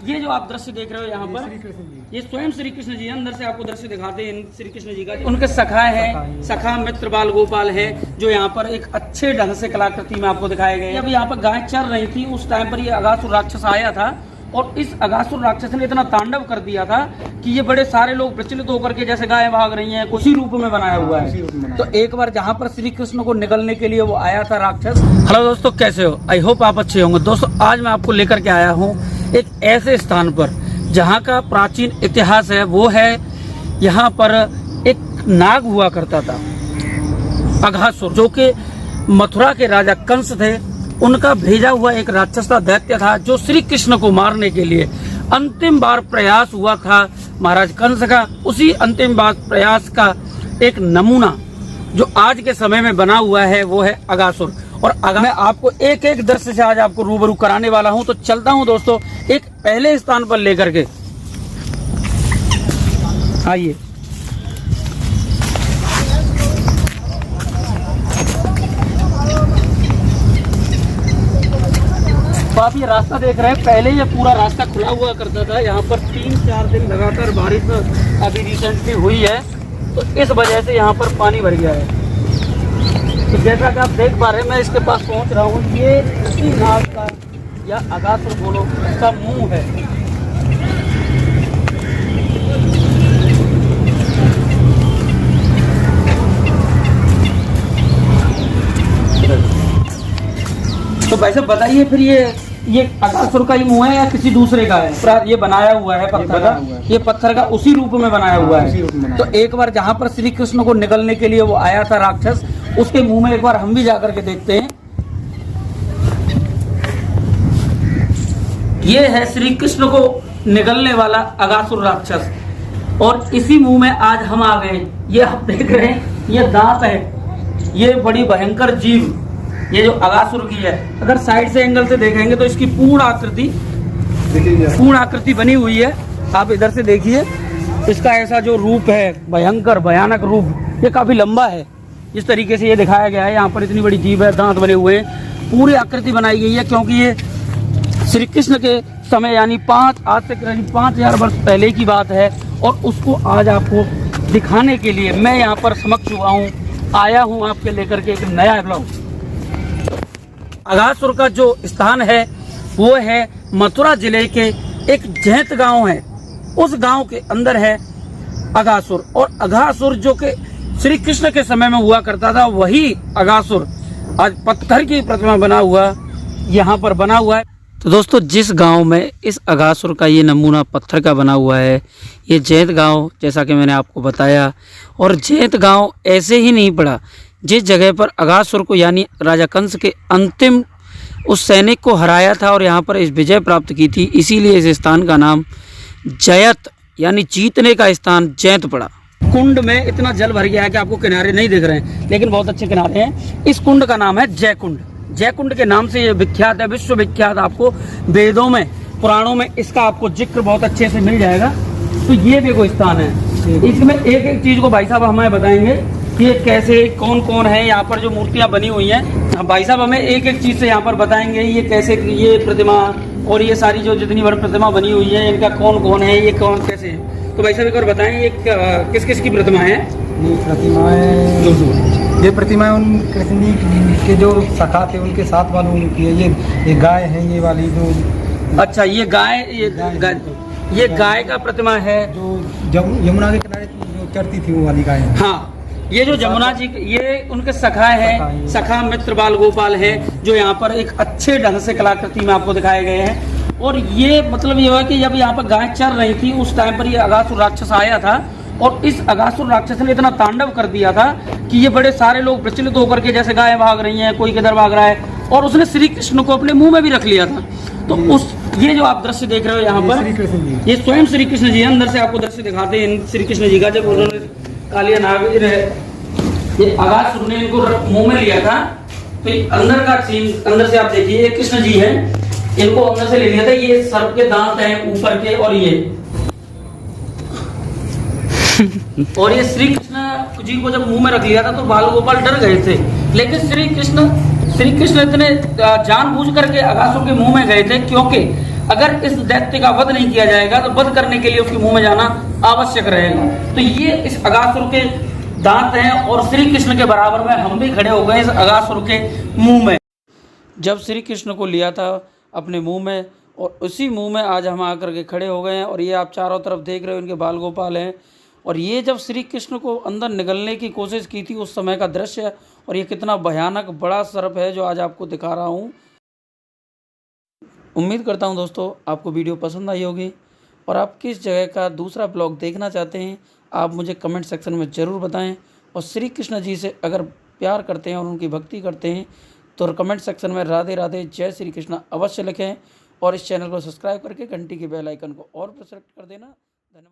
ये जो आप दृश्य देख रहे हो यहाँ पर, ये स्वयं श्री कृष्ण जी अंदर से आपको दृश्य दिखाते हैं श्री कृष्ण जी का। उनके सखा है, सखा मित्र बाल गोपाल है, जो यहाँ पर एक अच्छे ढंग से कलाकृति में आपको दिखाए गए। जब यहाँ पर गाय चर रही थी उस टाइम पर ये अगासुर राक्षस आया था और इस अगासुर राक्षस ने इतना तांडव कर दिया था कि ये बड़े सारे लोग प्रचलित होकर के जैसे गाय भाग रही हैं उसी रूप में बनाया हुआ है। तो एक बार जहाँ पर श्री कृष्ण को निगलने के लिए वो आया था राक्षस। हेलो दोस्तों, कैसे हो? आई होप आप अच्छे होंगे। दोस्तों आज मैं आपको लेकर के आया हूँ एक ऐसे स्थान पर जहाँ का प्राचीन इतिहास है। वो है यहाँ पर एक नाग हुआ करता था अघासुर, जो कि मथुरा के राजा कंस थे। उनका भेजा हुआ एक राक्षस था, दैत्य था, जो श्री कृष्ण को मारने के लिए अंतिम बार प्रयास हुआ था महाराज कंस का। उसी अंतिम बार प्रयास का एक नमूना जो आज के समय में बना हुआ है वो है अगासुर। और मैं आपको एक एक दृश्य से आज आपको रूबरू कराने वाला हूं। तो चलता हूं दोस्तों एक पहले स्थान पर लेकर के। आइए, तो आप ये रास्ता देख रहे हैं, पहले ये पूरा रास्ता खुला हुआ करता था। यहाँ पर 3-4 दिन लगातार बारिश अभी रिसेंटली हुई है, तो इस वजह से यहाँ पर पानी भर गया है। तो जैसा कि आप देख पा रहे हैं, मैं इसके पास पहुँच रहा हूँ। ये इसी नाग का या अगासुर बोलो इसका मुंह है। तो भाई साहब बताइए फिर ये अगासुर का ही मुंह है या किसी दूसरे का है? ये बनाया हुआ है पत्थर का, ये पत्थर का उसी रूप में बनाया हुआ है। तो एक बार जहाँ पर श्री कृष्ण को निगलने के लिए वो आया था राक्षस, उसके मुंह में एक बार हम भी जाकर के देखते हैं। ये है श्री कृष्ण को निगलने वाला अगासुर राक्षस, और इसी मुंह में आज हम आ गए। ये आप देख रहे हैं, ये दांत है, ये बड़ी भयंकर जीव ये जो अगासुर की है। अगर साइड से एंगल से देखेंगे तो इसकी पूर्ण आकृति बनी हुई है। आप इधर से देखिए, इसका ऐसा जो रूप है, भयंकर भयानक रूप, ये काफी लंबा है। इस तरीके से ये दिखाया गया है। यहाँ पर इतनी बड़ी जीभ है, दांत बने हुए हैं, पूरी आकृति बनाई गई है। क्योंकि ये श्री कृष्ण के समय यानी आज से करीब 5000 वर्ष पहले की बात है, और उसको आज आपको दिखाने के लिए मैं यहाँ पर समक्ष हुआ हूँ, आया हूँ आपके लेकर के एक नया ब्लॉग। अगासुर का जो स्थान है वो है मथुरा जिले के एक जैत गांव है, उस गांव के अंदर है अगासुर। और अगासुर जो कि श्री कृष्ण के समय में हुआ करता था, वही अगासुर आज पत्थर की प्रतिमा बना हुआ यहाँ पर बना हुआ है। तो दोस्तों जिस गांव में इस अगासुर का ये नमूना पत्थर का बना हुआ है, ये जैत गांव, जैसा कि मैंने आपको बताया। और जैत गांव ऐसे ही नहीं पड़ा, जिस जगह पर अगासुर को यानी राजा कंस के अंतिम उस सैनिक को हराया था और यहाँ पर इस विजय प्राप्त की थी, इसीलिए इस स्थान का नाम जयत यानी जीतने का स्थान जैत पड़ा। कुंड में इतना जल भर गया है कि आपको किनारे नहीं दिख रहे हैं, लेकिन बहुत अच्छे किनारे हैं। इस कुंड का नाम है जयकुंड। जयकुंड के नाम से ये विख्यात है, विश्व विख्यात। आपको वेदों में, पुराणों में इसका आपको जिक्र बहुत अच्छे से मिल जाएगा। तो ये भी कोई स्थान है। इसमें एक एक चीज को भाई साहब हमें बताएंगे कि ये कैसे, कौन कौन है यहाँ पर जो मूर्तियाँ बनी हुई हैं। भाई साहब हमें एक एक चीज से यहाँ पर बताएंगे, ये कैसे, ये प्रतिमा और ये सारी जो जितनी बड़ी प्रतिमा बनी हुई है, इनका कौन कौन है, ये कौन कैसे है। तो भाई साहब एक और बताएं, ये किस किस की प्रतिमा है? ये प्रतिमाएं उन कृष्ण जी के जो सखा थे उनके साथ वालों की है। ये गाय है, ये वाली जो। अच्छा, ये गाय, ये गाय का प्रतिमा है जो यमुना के किनारे जो चरती थी वो वाली गाय है। हाँ, ये जो जमुना जी, ये उनके सखा है, सखा मित्र बाल गोपाल है, जो यहाँ पर एक अच्छे ढंग से कलाकृति में आपको दिखाए गए हैं। और ये मतलब ये है कि जब यहाँ पर गाय चर रही थी उस टाइम पर ये अगासुर राक्षस आया था, और इस अगासुर राक्षस ने इतना तांडव कर दिया था कि ये बड़े सारे लोग प्रचलित होकर के जैसे गाय भाग रही हैं, कोई किधर भाग रहा है, और उसने श्री कृष्ण को अपने मुंह में भी रख लिया था। तो ये जो आप दृश्य देख रहे हो यहाँ पर, ये स्वयं श्री कृष्ण जी अंदर से आपको दृश्य दिखाते हैं श्री कृष्ण जी का। जब उन्होंने कालिया नाग ये अगासुर ने इनको मुंह में लिया था, तो अंदर का सीन, अंदर से आप देखिए, ये कृष्ण जी हैं, इनको अंदर से ले लिया था। ये सर्प के दांत हैं ऊपर के, और ये और ये श्री कृष्ण जी को जब मुंह में रख लिया था तो बाल गोपाल डर गए थे। लेकिन श्री कृष्ण इतने जानबूझ करके अगासुर के मुंह में गए थे, क्योंकि अगर इस दैत्य का वध नहीं किया जाएगा तो वध करने के लिए उसके मुंह में जाना आवश्यक रहेगा। तो ये इस अगासुर के दांत हैं और श्री कृष्ण के बराबर में हम भी खड़े हो गए इस अगासुर के मुंह में। जब श्री कृष्ण को लिया था अपने मुंह में, और उसी मुंह में आज हम आकर के खड़े हो गए हैं। और ये आप चारों तरफ देख रहे हो, इनके बाल गोपाल हैं। और ये जब श्री कृष्ण को अंदर निगलने की कोशिश की थी उस समय का दृश्य है। और ये कितना भयानक बड़ा सर्प है जो आज आपको दिखा रहा हूँ। उम्मीद करता हूँ दोस्तों आपको वीडियो पसंद आई होगी, और आप किस जगह का दूसरा ब्लॉग देखना चाहते हैं आप मुझे कमेंट सेक्शन में ज़रूर बताएं। और श्री कृष्ण जी से अगर प्यार करते हैं और उनकी भक्ति करते हैं तो कमेंट सेक्शन में राधे राधे जय श्री कृष्ण अवश्य लिखें। और इस चैनल को सब्सक्राइब करके घंटी के बेल आइकन को और प्रेस कर देना। धन्यवाद।